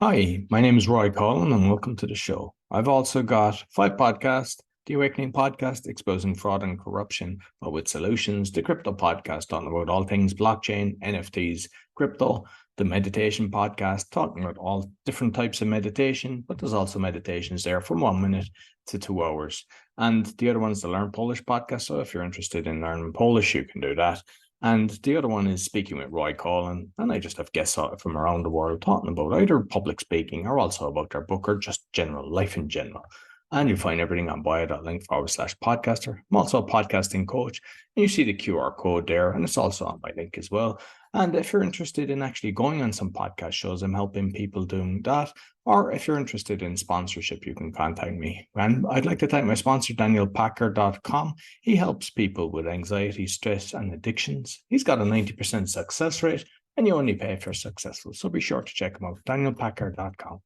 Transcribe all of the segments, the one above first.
Hi, my name is Roy Collin and welcome to the show. I've also got five podcasts: The Awakening Podcast, exposing fraud and corruption, but with solutions; the Crypto Podcast, talking about all things blockchain, NFTs, crypto; the Meditation Podcast, talking about all different types of meditation, but there's also meditations there from 1 minute to 2 hours. And the other one is the Learn Polish Podcast. So if you're interested in learning Polish, you can do that. And the other one is Speaking with Roy Collin. And I just have guests from around the world talking about either public speaking or also about their book or just general life in general. And you'll find everything on bio.link/podcaster. I'm also a podcasting coach. And you see the QR code there, and it's also on my link as well. And if you're interested in actually going on some podcast shows, I'm helping people doing that. Or if you're interested in sponsorship, you can contact me. And I'd like to thank my sponsor, DanielPacker.com. He helps people with anxiety, stress, and addictions. He's got a 90% success rate, and you only pay if you're successful. So be sure to check him out, DanielPacker.com.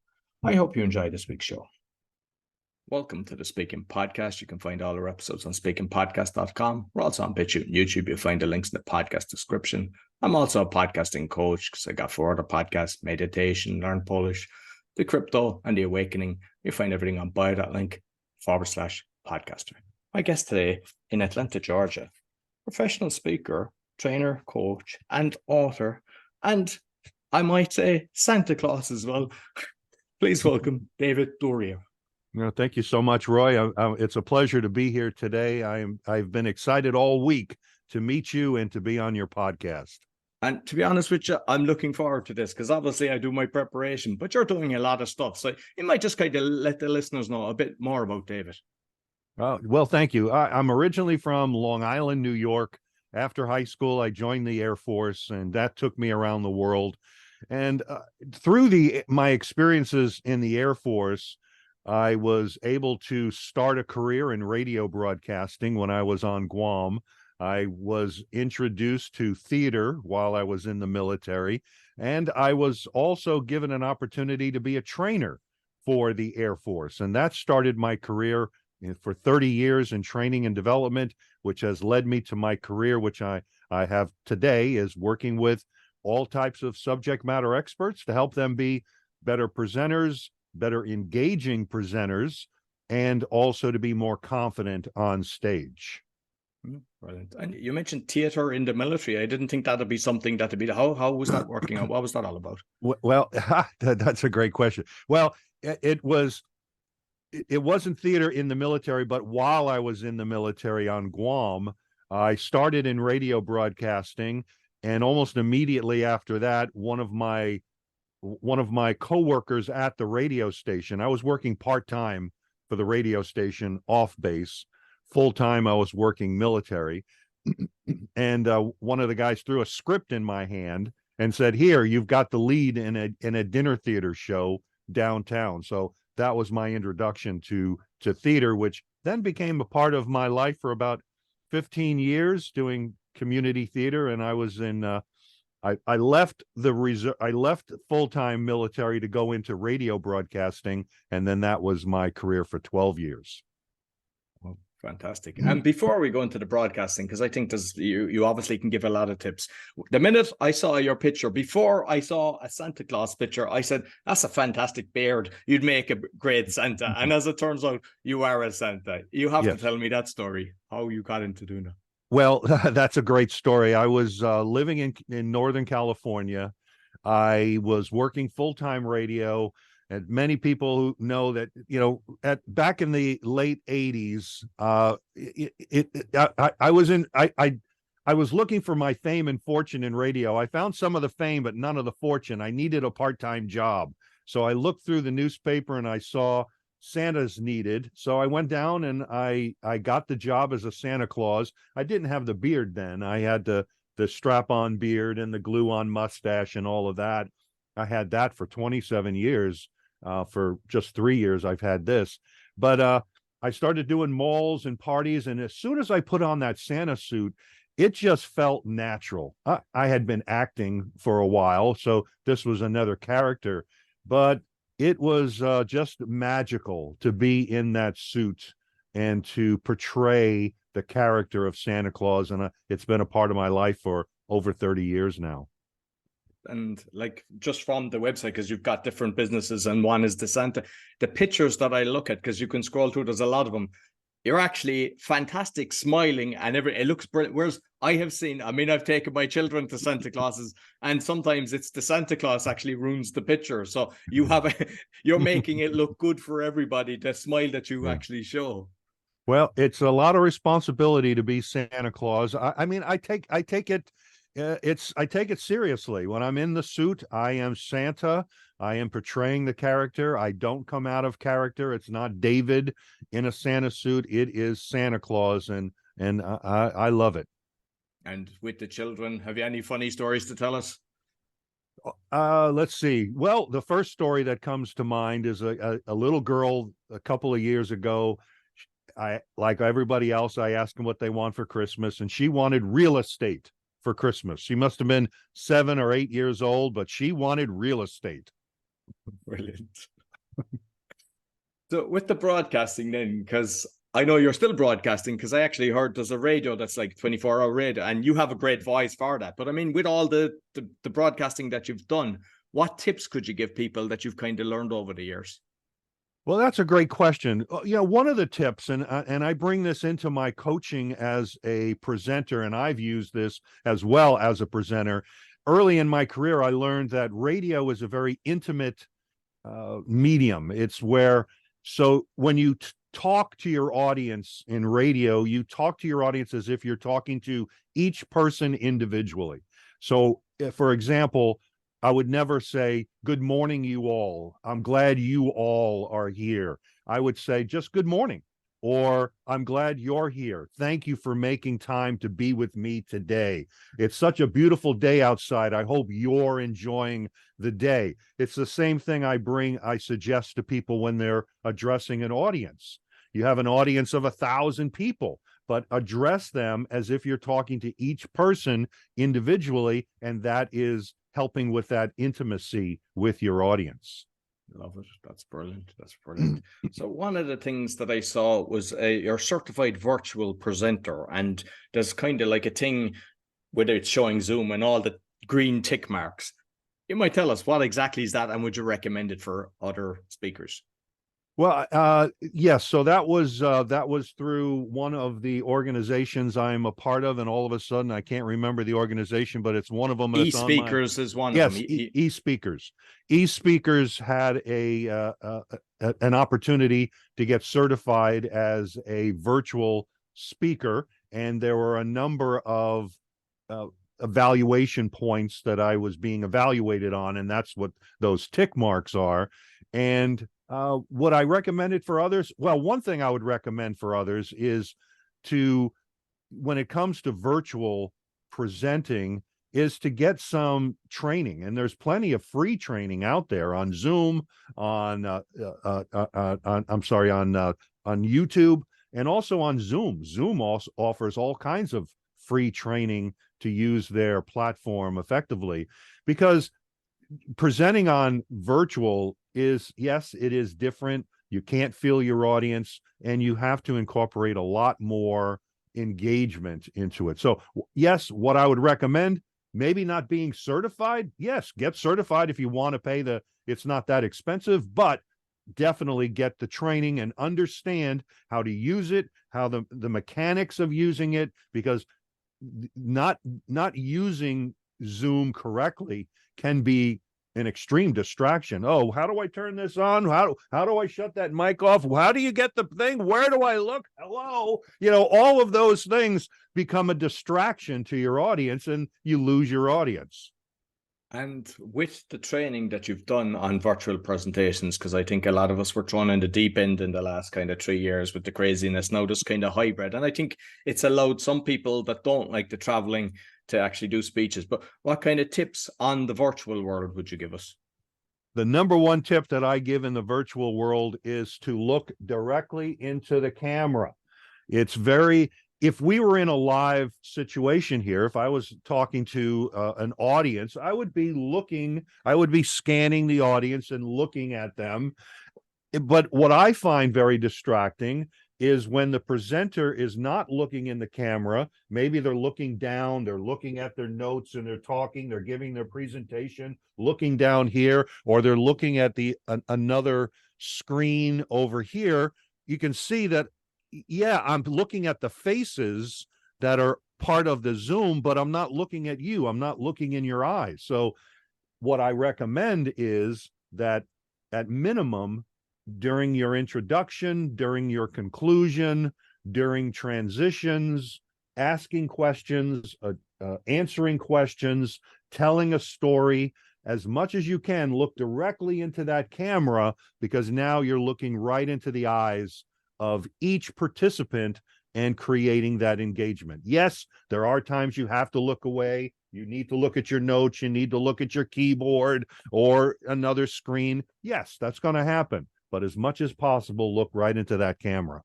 I hope you enjoyed this week's show. Welcome to the Speaking Podcast. You can find all our episodes on speakingpodcast.com. We're also on BitChute and YouTube. You'll find the links in the podcast description. I'm also a podcasting coach because I got 4 other podcasts: Meditation, Learn Polish, The Crypto, and The Awakening. You'll find everything on bio.link/podcaster. My guest today in Atlanta, Georgia, professional speaker, trainer, coach, and author, and I might say Santa Claus as well. Please welcome David Doerrier. Thank you so much, Roy. It's a pleasure to be here today. I've been excited all week to meet you and to be on your podcast. And to be honest with you, I'm looking forward to this because obviously I do my preparation, but you're doing a lot of stuff. So you might just kind of let the listeners know a bit more about David. Well, thank you. I'm originally from Long Island, New York. After high school, I joined the Air Force, and that took me around the world. And through my experiences in the Air Force, I was able to start a career in radio broadcasting when I was on Guam. I was introduced to theater while I was in the military, and I was also given an opportunity to be a trainer for the Air Force. And that started my career for 30 years in training and development, which has led me to my career, which I have today, is working with all types of subject matter experts to help them be better presenters, better engaging presenters, and also to be more confident on stage. Brilliant. And you mentioned theater in the military. I didn't think that'd be something that'd be. How was that working out? What was that all about? Well, that's a great question. Well, it wasn't theater in the military, but while I was in the military on Guam, I started in radio broadcasting, and almost immediately after that, one of my coworkers at the radio station, I was working part-time for the radio station off base. Full-time, I was working military. And one of the guys threw a script in my hand and said, "Here, you've got the lead in a dinner theater show downtown." So that was my introduction to theater, which then became a part of my life for about 15 years doing community theater. And I was in I left full-time military to go into radio broadcasting, and then that was my career for 12 years. Oh, fantastic. And before we go into the broadcasting, because I think you obviously can give a lot of tips. The minute I saw your picture, before I saw a Santa Claus picture, I said, "That's a fantastic beard. You'd make a great Santa." And as it turns out, you are a Santa. You have to tell me that story, how you got into doing that. Well, that's a great story. I was living in Northern California. I was working full-time radio, and many people who know that, back in the late 80s, I was looking for my fame and fortune in radio. I found some of the fame, but none of the fortune. I needed a part-time job. So I looked through the newspaper and I saw Santa's needed. So I went down and I got the job as a Santa Claus. I didn't have the beard then. I had the strap-on beard and the glue-on mustache and all of that. I had that for 27 years. For just 3 years, I've had this. But I started doing malls and parties, and as soon as I put on that Santa suit, it just felt natural. I had been acting for a while, so this was another character. But it was just magical to be in that suit and to portray the character of Santa Claus. And it's been a part of my life for over 30 years now. And like just from the website, because you've got different businesses and one is the Santa, the pictures that I look at, because you can scroll through, there's a lot of them. You're actually fantastic, smiling, and it looks brilliant. Whereas I have seen, I mean, I've taken my children to Santa Clauses, and sometimes it's the Santa Claus actually ruins the picture. So you're making it look good for everybody, the smile that you actually show. Well, it's a lot of responsibility to be Santa Claus. I mean, I take it I take it seriously. When I'm in the suit, I am Santa. I am portraying the character. I don't come out of character. It's not David in a Santa suit. It is Santa Claus, and I love it. And with the children, have you any funny stories to tell us? Let's see. Well, the first story that comes to mind is a little girl a couple of years ago. I, like everybody else, I asked them what they want for Christmas, and she wanted real estate for Christmas. She must have been 7 or 8 years old, but she wanted real estate. Brilliant. So with the broadcasting then, because I know you're still broadcasting, because I actually heard there's a radio that's like 24-hour radio, and you have a great voice for that. But I mean, with all the broadcasting that you've done, what tips could you give people that you've kind of learned over the years? Well, that's a great question. One of the tips, and I bring this into my coaching as a presenter, and I've used this as well as a presenter. Early in my career, I learned that radio is a very intimate medium. It's where, so when you talk to your audience in radio, you talk to your audience as if you're talking to each person individually. So, for example, I would never say, good morning, you all. I'm glad you all are here. I would say just good morning, or I'm glad you're here. Thank you for making time to be with me today. It's such a beautiful day outside. I hope you're enjoying the day. It's the same thing I suggest to people when they're addressing an audience. You have an audience of 1,000 people, but address them as if you're talking to each person individually, and that is helping with that intimacy with your audience. Love it. That's brilliant. That's brilliant. So one of the things that I saw was your certified virtual presenter, and there's kind of like a thing, whether it's showing Zoom and all the green tick marks. You might tell us what exactly is that, and would you recommend it for other speakers? Well, yes. So that was through one of the organizations I'm a part of, and all of a sudden I can't remember the organization, but it's one of them. eSpeakers is one of them. Yes, eSpeakers. eSpeakers had an opportunity to get certified as a virtual speaker, and there were a number of evaluation points that I was being evaluated on, and that's what those tick marks are. And would I recommend it for others? Well, one thing I would recommend for others is to, when it comes to virtual presenting, is to get some training. And there's plenty of free training out there on Zoom, on YouTube, and also on Zoom. Zoom also offers all kinds of free training to use their platform effectively, because presenting on virtual is, yes, it is different. You can't feel your audience, and you have to incorporate a lot more engagement into it. So yes, what I would recommend, maybe not being certified. Yes, get certified if you want to pay it's not that expensive, but definitely get the training and understand how to use it, how the mechanics of using it, because not using Zoom correctly can be an extreme distraction. Oh, how do I turn this on? How do I shut that mic off? How do you get the thing? Where do I look? Hello? All of those things become a distraction to your audience, and you lose your audience. And with the training that you've done on virtual presentations, because I think a lot of us were thrown in the deep end in the last kind of 3 years with the craziness, now this kind of hybrid. And I think it's allowed some people that don't like the traveling to actually do speeches. But what kind of tips on the virtual world would you give us? The number one tip that I give in the virtual world is to look directly into the camera. If we were in a live situation here, if I was talking to an audience, I would be scanning the audience and looking at them. But what I find very distracting is when the presenter is not looking in the camera. Maybe they're looking down, they're looking at their notes and they're talking, they're giving their presentation, looking down here, or they're looking at another screen over here. You can see that, yeah, I'm looking at the faces that are part of the Zoom, but I'm not looking at you. I'm not looking in your eyes. So what I recommend is that at minimum, during your introduction, during your conclusion, during transitions, asking questions, answering questions, telling a story, as much as you can, look directly into that camera, because now you're looking right into the eyes of each participant and creating that engagement. Yes, there are times you have to look away. You need to look at your notes. You need to look at your keyboard or another screen. Yes, that's going to happen. But as much as possible, look right into that camera.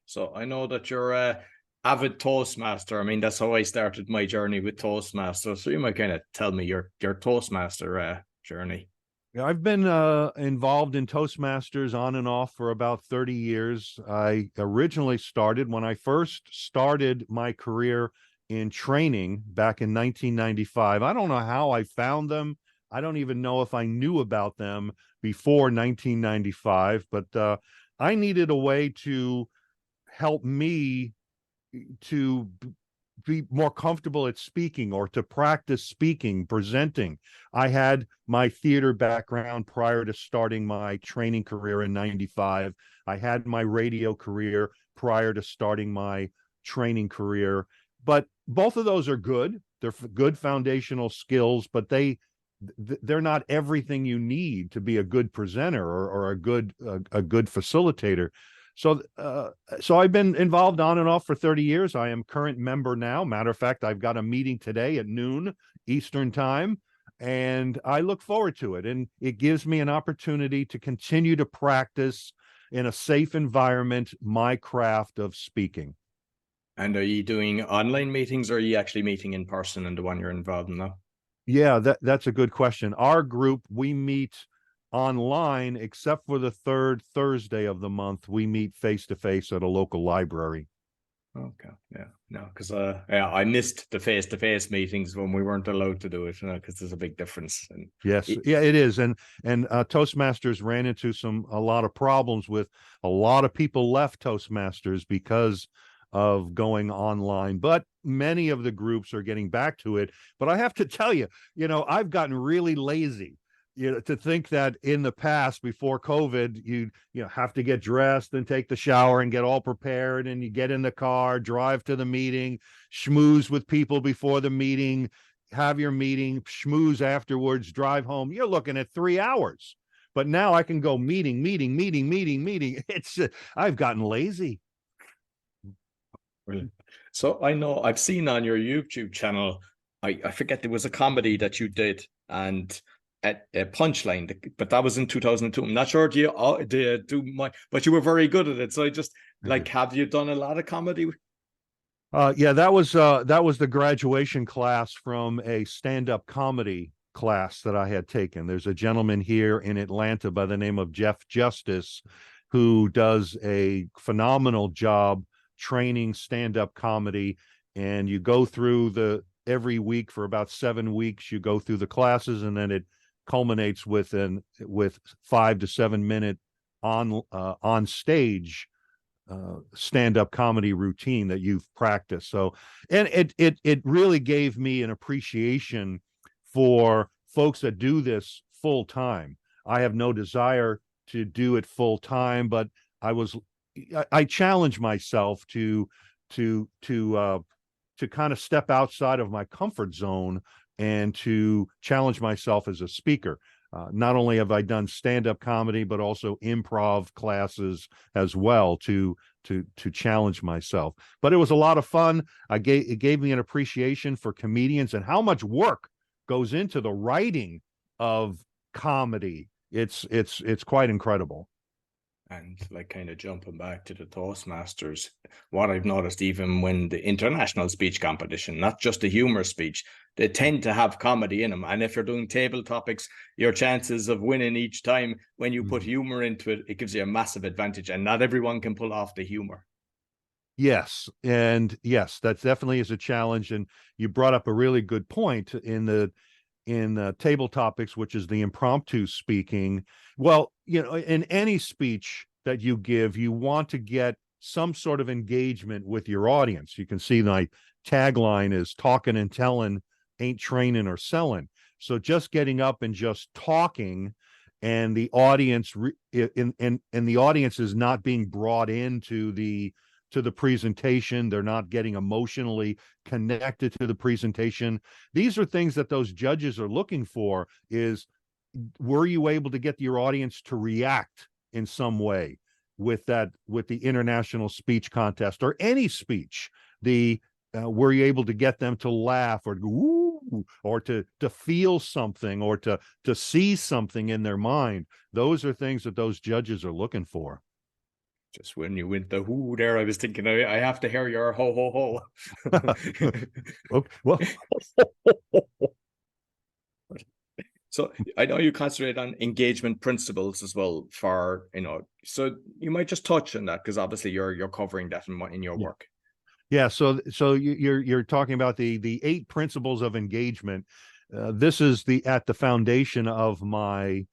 So I know that you're a avid Toastmaster. I mean, that's how I started my journey with Toastmaster. So you might kind of tell me your Toastmaster journey. Yeah, I've been involved in Toastmasters on and off for about 30 years. I originally started when I first started my career in training back in 1995. I don't know how I found them. I don't even know if I knew about them before 1995, but I needed a way to help me to be more comfortable at speaking, or to practice speaking, presenting. I had my theater background prior to starting my training career in 95. I had my radio career prior to starting my training career. But both of those are good. They're good foundational skills, but they're not everything you need to be a good presenter or a good facilitator. So I've been involved on and off for 30 years. I am current member now. Matter of fact, I've got a meeting today at noon Eastern time, and I look forward to it. And it gives me an opportunity to continue to practice in a safe environment my craft of speaking. And are you doing online meetings, or are you actually meeting in person in the one you're involved in now? Yeah, that's a good question. Our group, we meet online, except for the third Thursday of the month. We meet face-to-face at a local library. Okay, yeah, no, because yeah, I missed the face-to-face meetings when we weren't allowed to do it, because there's a big difference. And yes, yeah, it is. And Toastmasters ran into a lot of problems with a lot of people left Toastmasters because of going online, but many of the groups are getting back to it. But I have to tell you, I've gotten really lazy, to think that in the past, before COVID, you have to get dressed and take the shower and get all prepared, and you get in the car, drive to the meeting, schmooze with people before the meeting, have your meeting, schmooze afterwards, drive home. You're looking at 3 hours. But now I can go meeting. It's I've gotten lazy. Brilliant. So I know I've seen on your YouTube channel, I forget, there was a comedy that you did, and at a punchline, but that was in 2002. I'm not sure do you do my, but you were very good at it. So I just have you done a lot of comedy? Yeah, that was the graduation class from a stand-up comedy class that I had taken. There's a gentleman here in Atlanta by the name of Jeff Justice, who does a phenomenal job training stand-up comedy. And you go through every week for about 7 weeks, you go through the classes, and then it culminates with 5 to 7 minute on stage stand-up comedy routine that you've practiced. So, and it really gave me an appreciation for folks that do this full time. I have no desire to do it full time, but I challenge myself to kind of step outside of my comfort zone and to challenge myself as a speaker. Not only have I done stand-up comedy, but also improv classes as well to challenge myself. But it was a lot of fun. It gave me an appreciation for comedians and how much work goes into the writing of comedy. It's quite incredible. And like kind of jumping back to the Toastmasters, what I've noticed, even when the international speech competition, not just the humor speech, they tend to have comedy in them. And if you're doing table topics, your chances of winning each time when you put humor into it, it gives you a massive advantage. And not everyone can pull off the humor. Yes, and yes, that definitely is a challenge. And you brought up a really good point in table topics, which is the impromptu speaking. Well, in any speech that you give, you want to get some sort of engagement with your audience. You can see my tagline is talking and telling ain't training or selling. So just getting up and just talking, and the audience and the audience is not being brought into the presentation. They're not getting emotionally connected to the presentation. These are things that those judges are looking for. Is, were you able to get your audience to react in some way with the international speech contest or any speech? Were you able to get them to laugh or ooh, or to feel something, or to see something in their mind? Those are things that those judges are looking for. Just when you went the who there, I was thinking I have to hear your ho ho ho. Okay, well, So I know you concentrate on engagement principles as well so you might just touch on that, because obviously you're covering that in your work. Yeah, so you're talking about the 8 principles of engagement. This is at the foundation of my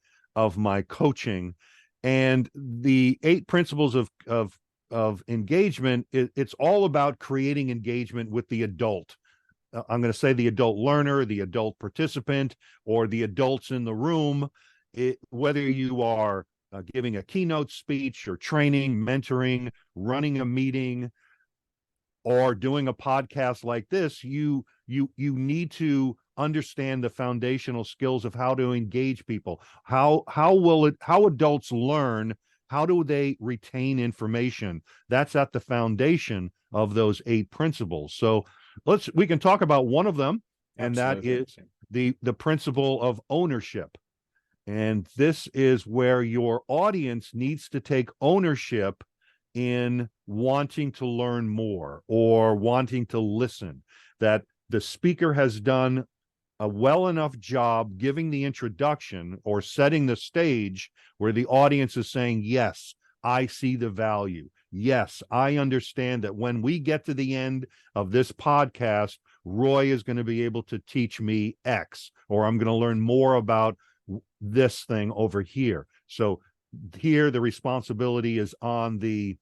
coaching, and the 8 principles of engagement. It's all about creating engagement with the adult. I'm going to say the adult learner, the adult participant, or the adults in the room. Whether you are giving a keynote speech or training, mentoring, running a meeting, or doing a podcast like this, you need to understand the foundational skills of how to engage people. How adults learn, how do they retain information? That's at the foundation of those 8 principles. So we can talk about one of them, and Absolutely. that is the principle of ownership. And this is where your audience needs to take ownership in wanting to learn more or wanting to listen, that the speaker has done a well enough job giving the introduction or setting the stage where the audience is saying, yes, I see the value. Yes, I understand that when we get to the end of this podcast, Roy is going to be able to teach me X, or I'm going to learn more about this thing over here. So here the responsibility is on the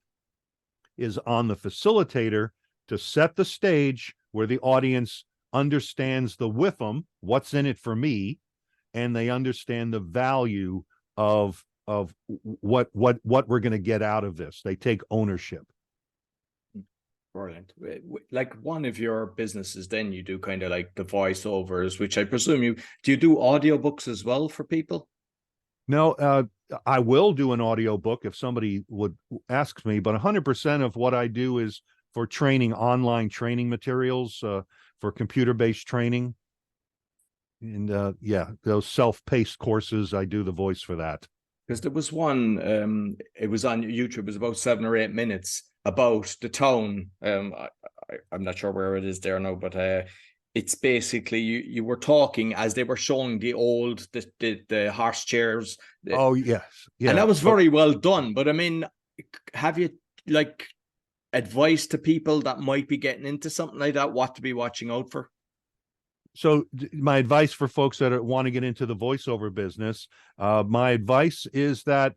facilitator to set the stage where the audience understands the WIFM, what's in it for me, and they understand the value of what we're going to get out of this. They take ownership. Brilliant. Like one of your businesses, then you do kind of like the voiceovers, which I presume do you do audiobooks as well for people? No, I will do an audiobook if somebody would ask me, but 100% of what I do is for training, online training materials, for computer-based training. And yeah, those self-paced courses, I do the voice for that. Because there was one, it was on YouTube, it was about 7 or 8 minutes about the town. I'm not sure where it is there now, but it's basically you were talking as they were showing the horse chairs. Oh, yes. Yeah. And that was very well done. But I mean, have you like advice to people that might be getting into something like that, what to be watching out for? So my advice for folks that want to get into the voiceover business, my advice is that,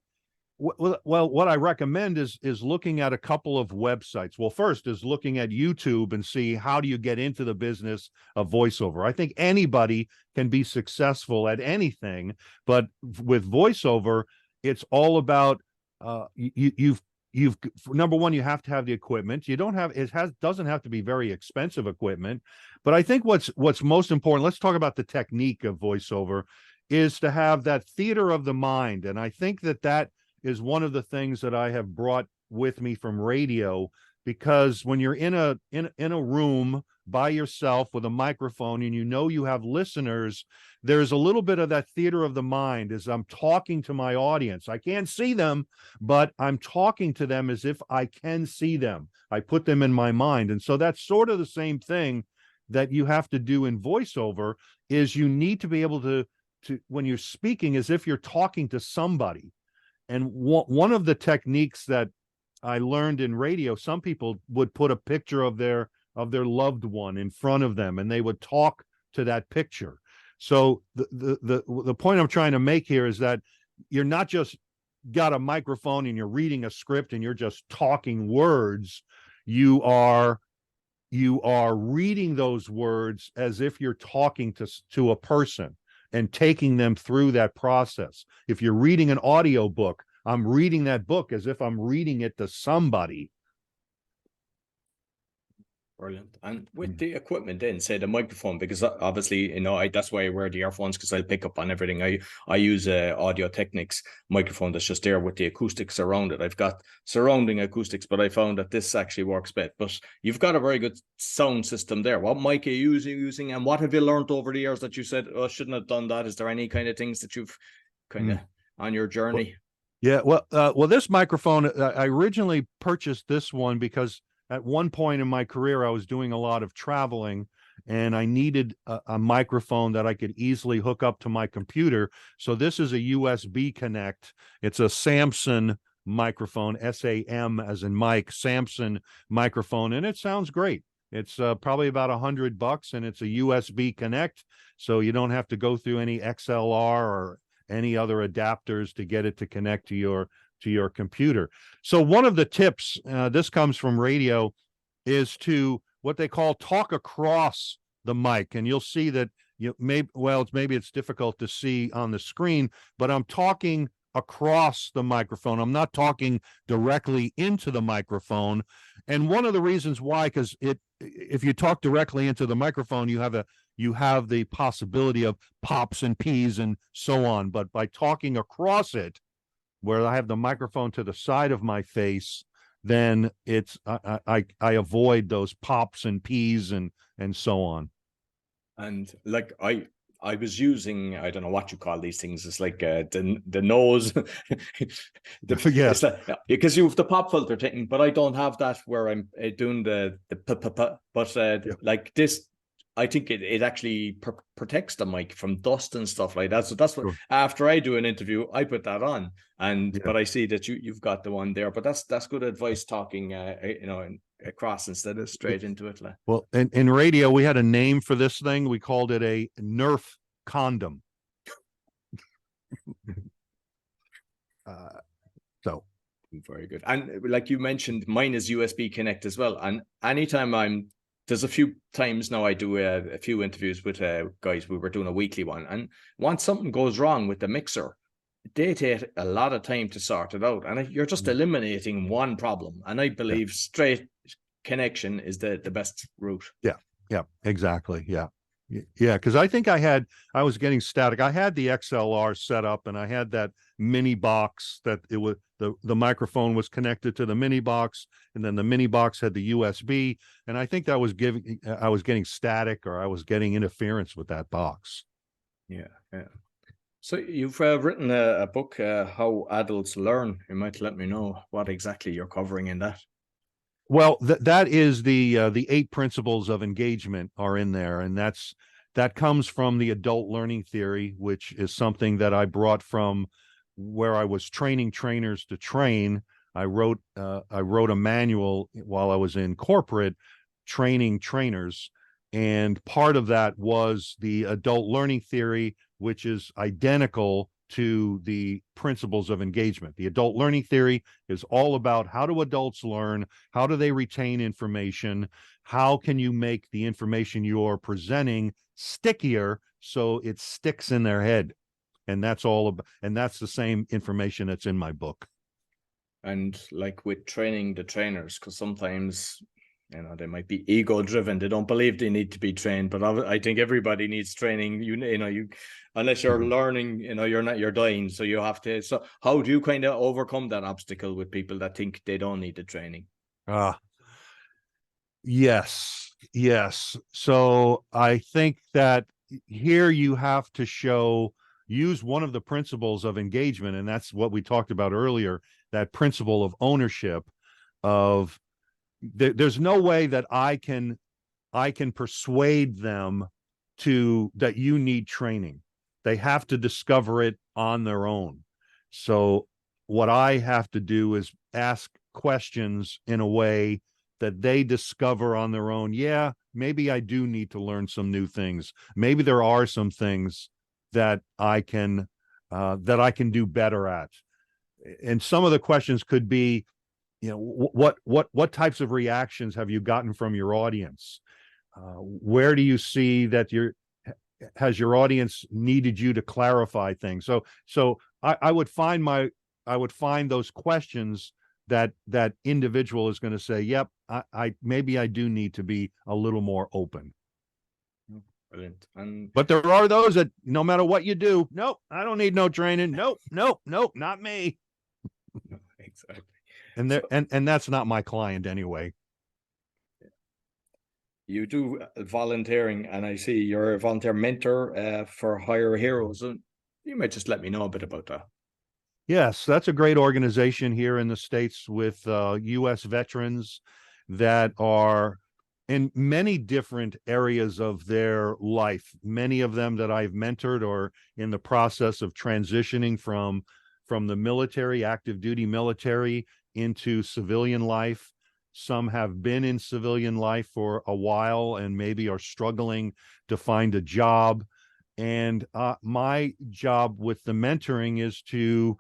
well, what I recommend is looking at a couple of websites. Well, first is looking at YouTube and see, how do you get into the business of voiceover? I think anybody can be successful at anything, but with voiceover, it's all about you've number one, you have to have the equipment. You don't have doesn't have to be very expensive equipment, but I think what's most important, let's talk about the technique of voiceover, is to have that theater of the mind. And I think that is one of the things that I have brought with me from radio, because when you're in a room by yourself with a microphone and you know you have listeners, there's a little bit of that theater of the mind as I'm talking to my audience. I can't see them, but I'm talking to them as if I can see them. I put them in my mind. And so that's sort of the same thing that you have to do in voiceover, is you need to be able to when you're speaking, as if you're talking to somebody. And one of the techniques that I learned in radio, some people would put a picture of their loved one in front of them, and they would talk to that picture. So the point I'm trying to make here is that you're not just got a microphone and you're reading a script and you're just talking words. You are reading those words as if you're talking to a person and taking them through that process. If you're reading an audio book, I'm reading that book as if I'm reading it to somebody. Brilliant. And with the equipment then, say the microphone, because obviously, you know, that's why I wear the earphones, because I'll pick up on everything. I use Audio Technics microphone that's just there with the acoustics around it. I've got surrounding acoustics, but I found that this actually works better. But you've got a very good sound system there. What mic are you using, and what have you learned over the years that you said, oh, I shouldn't have done that? Is there any kind of things that you've kind of on your journey? Yeah, well, this microphone, I originally purchased this one because at one point in my career, I was doing a lot of traveling and I needed a microphone that I could easily hook up to my computer. So this is a USB connect. It's a Samson microphone, SAM as in Mike, Samson microphone, and it sounds great. It's probably about $100, and it's a USB connect, so you don't have to go through any XLR or any other adapters to get it to connect to your computer. So one of the tips, this comes from radio, is to what they call talk across the mic. And you'll see that maybe it's difficult to see on the screen, but I'm talking across the microphone. I'm not talking directly into the microphone. And one of the reasons why, because if you talk directly into the microphone, you have the possibility of pops and peas and so on. But by talking across it, where I have the microphone to the side of my face, then it's I avoid those pops and peas and so on. And like I was using, I don't know what you call these things. It's like the nose. Yes. Because you have the pop filter thing, but I don't have that where I'm doing the but like this, I think it actually protects the mic from dust and stuff like that. So that's what, sure. After I do an interview, I put that on, but I see that you've got the one there. But that's good advice, talking across instead of straight into it. Well, in radio, we had a name for this thing. We called it a Nerf condom. So very good. And like you mentioned, mine is USB Connect as well. And anytime there's a few times now I do a few interviews with guys. We were doing a weekly one, and once something goes wrong with the mixer, they take a lot of time to sort it out, and you're just eliminating one problem. And I believe straight connection is the best route. Yeah, exactly. Yeah, because I think I was getting static. I had the XLR set up, and I had that mini box that it was the microphone was connected to the mini box, and then the mini box had the USB, and I think that was I was getting static, or I was getting interference with that box. Yeah. So you've written a book, How Adults Learn. You might let me know what exactly you're covering in that. Well, that is the 8 principles of engagement are in there, and that comes from the adult learning theory, which is something that I brought from where I was training trainers to train. I wrote a manual while I was in corporate training trainers, and part of that was the adult learning theory, which is identical to the principles of engagement. The adult learning theory is all about how do adults learn, how do they retain information, how can you make the information you're presenting stickier so it sticks in their head. And that's the same information that's in my book. And like with training the trainers, because sometimes they might be ego driven. They don't believe they need to be trained, but I think everybody needs training. You unless you're learning, you're dying. So you have to. So how do you kind of overcome that obstacle with people that think they don't need the training? Yes, yes. So I think that here you have to use one of the principles of engagement, and that's what we talked about earlier, that principle of ownership of there's no way that I can persuade them that you need training. They have to discover it on their own. So what I have to do is ask questions in a way that they discover on their own. Yeah, maybe I do need to learn some new things. Maybe there are some things that I can do better at. And some of the questions could be, what types of reactions have you gotten from your audience? Where do you see that has your audience needed you to clarify things? So I would find those questions that individual is going to say, yep, I maybe I do need to be a little more open. Brilliant. And But there are those that no matter what you do, nope, I don't need no training. Nope, not me. exactly. And that's not my client anyway. You do volunteering, and I see you're a volunteer mentor for Hire Heroes. And you might just let me know a bit about that. Yes, that's a great organization here in the States with U.S. veterans that are in many different areas of their life. Many of them that I've mentored are in the process of transitioning from the military, active duty military, into civilian life. Some have been in civilian life for a while and maybe are struggling to find a job. And my job with the mentoring is to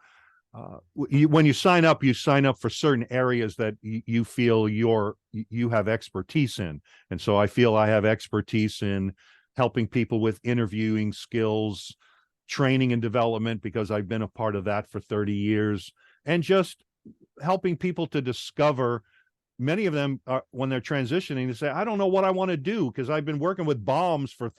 when you sign up for certain areas that you feel you have expertise in. And so I feel I have expertise in helping people with interviewing skills, training and development, because I've been a part of that for 30 years, and just helping people to discover. Many of them are, when they're transitioning, they say, I don't know what I want to do because I've been working with bombs for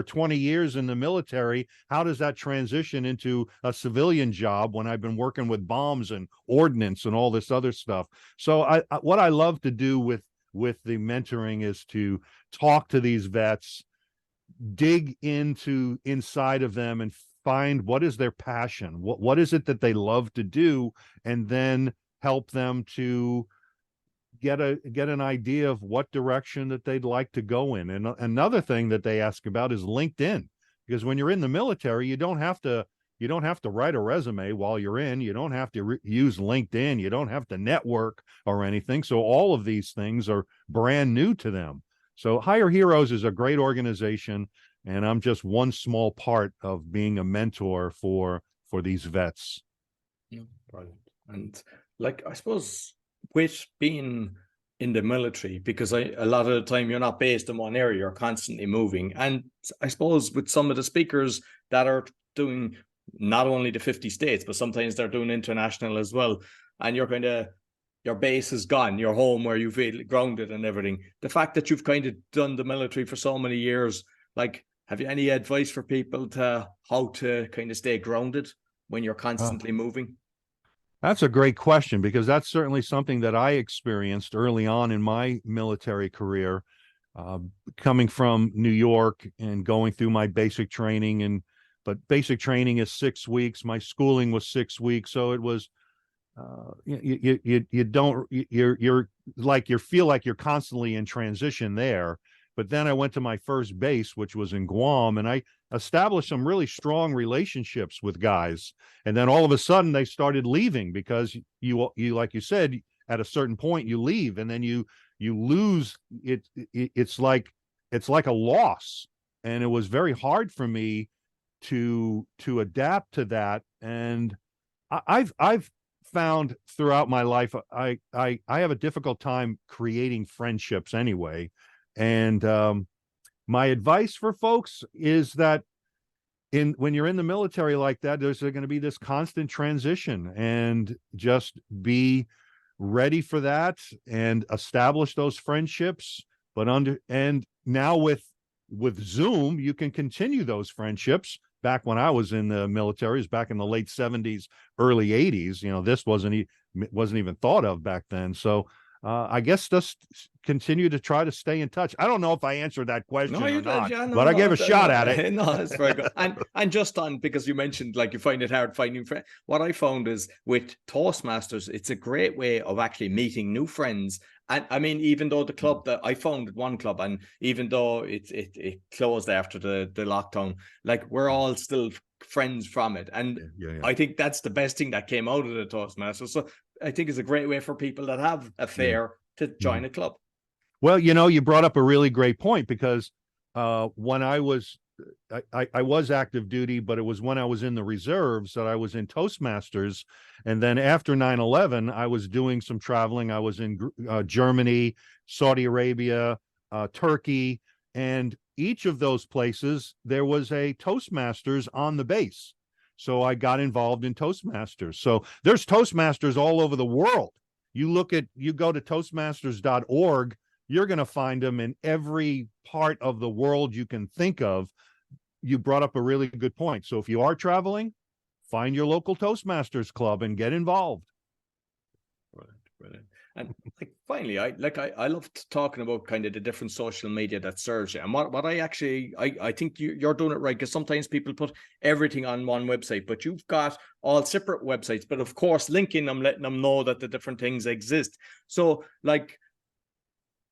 20 years in the military. How does that transition into a civilian job when I've been working with bombs and ordnance and all this other stuff? So what I love to do with the mentoring is to talk to these vets, dig inside of them and find what is their passion, what is it that they love to do, and then help them to get an idea of what direction that they'd like to go in. And another thing that they ask about is LinkedIn, because when you're in the military, you don't have to write a resume while you're in. You don't have to use LinkedIn. You don't have to network or anything. So all of these things are brand new to them. So Hire Heroes is a great organization, and I'm just one small part of being a mentor for these vets. Yeah, brilliant. And like, I suppose with being in the military, because a lot of the time you're not based in one area, you're constantly moving. And I suppose with some of the speakers that are doing not only the 50 states, but sometimes they're doing international as well. And you're your base is gone, your home where you feel grounded and everything. The fact that you've kind of done the military for so many years, like, have you any advice for people to how to kind of stay grounded when you're constantly moving? That's a great question, because that's certainly something that I experienced early on in my military career, coming from New York and going through my basic training. But basic training is 6 weeks. My schooling was 6 weeks, so it was you feel like you're constantly in transition there. But then I went to my first base, which was in Guam, and I established some really strong relationships with guys. And then all of a sudden they started leaving, because you like you said, at a certain point you leave, and then you lose it. It's like a loss. And it was very hard for me to adapt to that. And I've found throughout my life, I have a difficult time creating friendships anyway. And my advice for folks is that when you're in the military like that, there's going to be this constant transition, and just be ready for that and establish those friendships. And now with Zoom, you can continue those friendships. Back when I was in the military, it was back in the late 70s, early 80s. This wasn't even thought of back then. So I guess just continue to try to stay in touch. I don't know if I answered that question No, or you did. not, Yeah, no, but I gave no, a shot at it. no, it's very good. And just on, because you mentioned like you find it hard finding friends. What I found is with Toastmasters, it's a great way of actually meeting new friends. And I mean, even though the club that I founded one club, and even though it closed after the lockdown, like we're all still friends from it. And Yeah. I think that's the best thing that came out of the Toastmasters. So I think it's a great way for people that have a fare to join a club. Well, you brought up a really great point, because when I was active duty, but it was when I was in the reserves that I was in Toastmasters. And then after 9/11, I was doing some traveling. I was in Germany, Saudi Arabia, Turkey, and each of those places, there was a Toastmasters on the base. So I got involved in Toastmasters. So there's Toastmasters all over the world. You go to toastmasters.org, you're going to find them in every part of the world you can think of. You brought up a really good point. So if you are traveling, find your local Toastmasters club and get involved. Brilliant. And like finally, I loved talking about kind of the different social media that serves you. And what I think you're doing it right, because sometimes people put everything on one website, but you've got all separate websites, but of course linking them, letting them know that the different things exist. So like,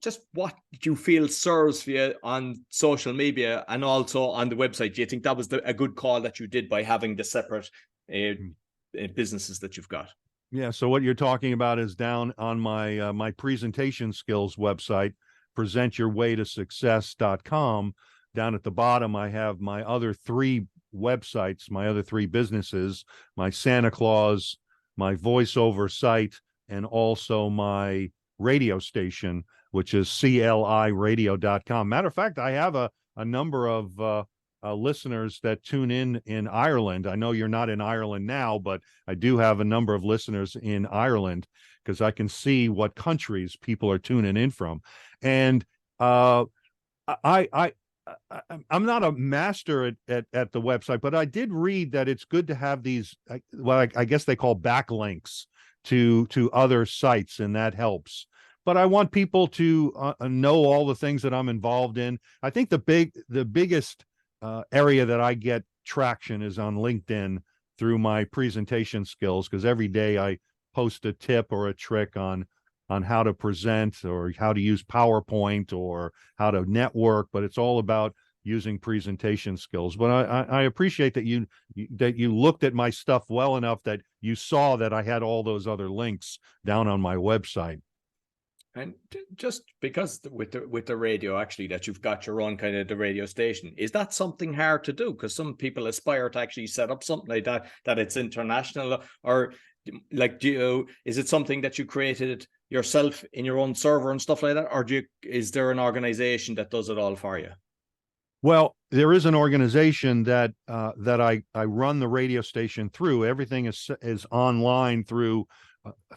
just what do you feel serves for you on social media and also on the website? Do you think that was a good call that you did by having the separate businesses that you've got? Yeah. So what you're talking about is down on my my presentation skills website, presentyourwaytosuccess.com. Down at the bottom, I have my other three websites, my other three businesses, my Santa Claus, my voiceover site, and also my radio station, which is cliradio.com. Matter of fact, I have a number of listeners that tune in Ireland. I know you're not in Ireland now, but I do have a number of listeners in Ireland, because I can see what countries people are tuning in from. And I'm not a master at the website, but I did read that it's good to have these, well, I guess they call backlinks to other sites, and that helps. But I want people to know all the things that I'm involved in. I think the biggest area that I get traction is on LinkedIn through my presentation skills, because every day I post a tip or a trick on how to present, or how to use PowerPoint, or how to network, but it's all about using presentation skills. But I appreciate that you looked at my stuff well enough that you saw that I had all those other links down on my website. And just because with the radio, actually, that you've got your own kind of the radio station, is that something hard to do? Because some people aspire to actually set up something like that it's international, or like, is it something that you created yourself in your own server and stuff like that, or is there an organization that does it all for you? Well, there is an organization that I run the radio station through. Everything is online through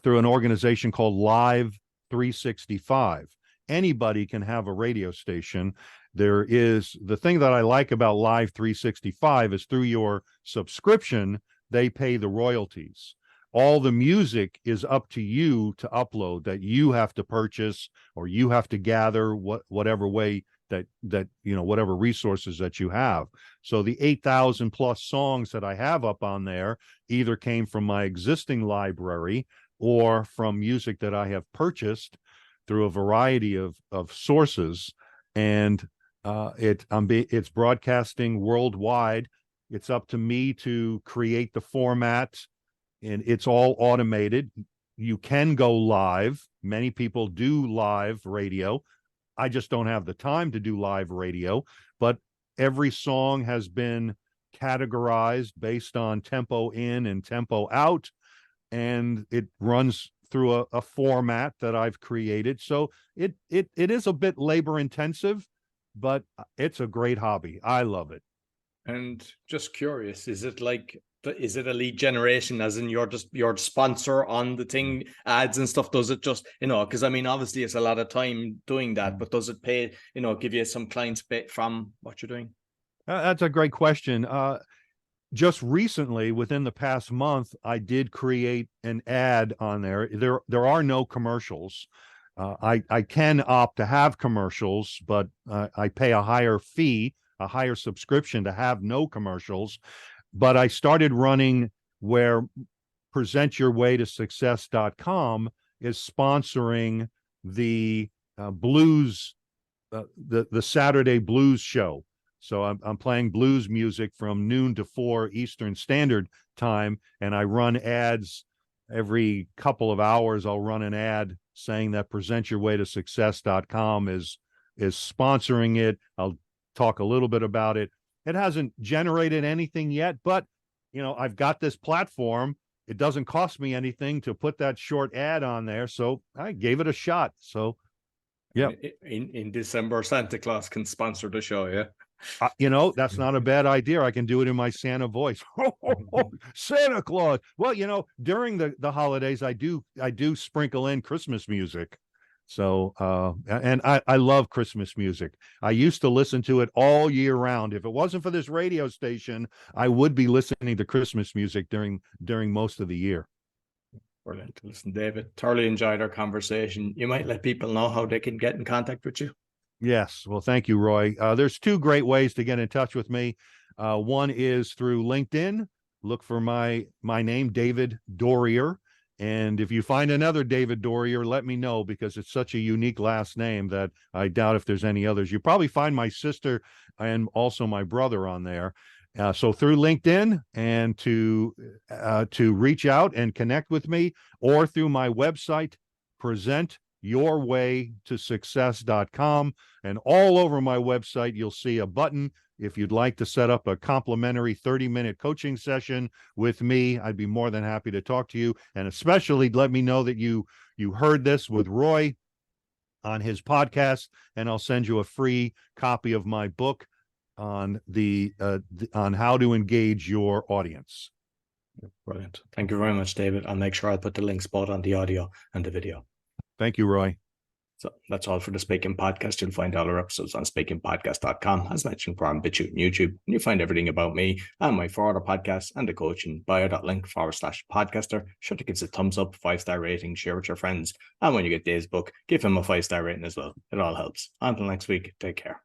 an organization called Live 365. Anybody can have a radio station. There is the thing that I like about Live 365 is through your subscription, they pay the royalties. All the music is up to you to upload, that you have to purchase, or you have to gather whatever way that whatever resources that you have. So the 8,000 plus songs that I have up on there either came from my existing library or from music that I have purchased through a variety of sources. And it's broadcasting worldwide. It's up to me to create the format, and it's all automated. You can go live. Many people do live radio. I just don't have the time to do live radio, but every song has been categorized based on tempo in and tempo out, and it runs through a format that I've created. So it is a bit labor intensive, but it's a great hobby. I love it. And just curious, is it a lead generation, as in you're sponsor on the thing, ads and stuff? Does it just, because I mean, obviously it's a lot of time doing that, but does it pay, give you some clients from what you're doing? That's a great question. Just recently, within the past month, I did create an ad on there. There are no commercials. I can opt to have commercials, but I pay a higher fee, a higher subscription to have no commercials. But I started running where presentyourwaytosuccess.com is sponsoring the blues, the Saturday blues show. So I'm playing blues music from noon to 4 Eastern Standard Time, and I run ads every couple of hours. I'll run an ad saying that presentyourwaytosuccess.com is sponsoring it. I'll talk a little bit about it. It hasn't generated anything yet, but I've got this platform. It doesn't cost me anything to put that short ad on there, so I gave it a shot. So yeah, in December, Santa Claus can sponsor the show. Yeah. That's not a bad idea. I can do it in my Santa voice. Santa Claus. Well, during the holidays, I do sprinkle in Christmas music. So, and I love Christmas music. I used to listen to it all year round. If it wasn't for this radio station, I would be listening to Christmas music during most of the year. Brilliant. Listen, David, thoroughly enjoyed our conversation. You might let people know how they can get in contact with you. Yes. Well, thank you, Roy. There's 2 great ways to get in touch with me. One is through LinkedIn. Look for my name, David Doerrier. And if you find another David Doerrier, let me know, because it's such a unique last name that I doubt if there's any others. You probably find my sister and also my brother on there. So through LinkedIn, and to reach out and connect with me, or through my website, presentyourwaytosuccess.com. And all over my website, you'll see a button. If you'd like to set up a complimentary 30-minute coaching session with me, I'd be more than happy to talk to you. And especially let me know that you heard this with Roy on his podcast, and I'll send you a free copy of my book on on how to engage your audience. Brilliant. Thank you very much, David. I'll make sure I'll put the links both on the audio and the video. Thank you, Roy. So that's all for the Speaking Podcast. You'll find all our episodes on speakingpodcast.com, as mentioned, for on BitChute and YouTube. And you'll find everything about me and my 4 other podcasts and the coaching bio.link/podcaster. Sure to give us a thumbs up, 5-star rating, share with your friends. And when you get Dave's book, give him a 5-star rating as well. It all helps. Until next week, take care.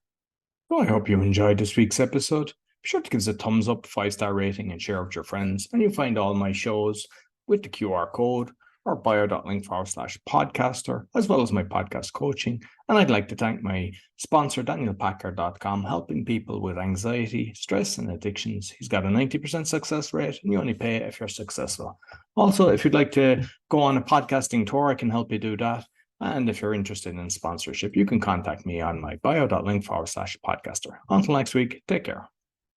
So I hope you enjoyed this week's episode. Be sure to give us a thumbs up, 5-star rating, and share with your friends. And you'll find all my shows with the QR code or bio.link/podcaster, as well as my podcast coaching. And I'd like to thank my sponsor, DanielPacker.com, helping people with anxiety, stress, and addictions. He's got a 90% success rate, and you only pay if you're successful. Also, if you'd like to go on a podcasting tour, I can help you do that. And if you're interested in sponsorship, you can contact me on my bio.link/podcaster. Until next week, take care.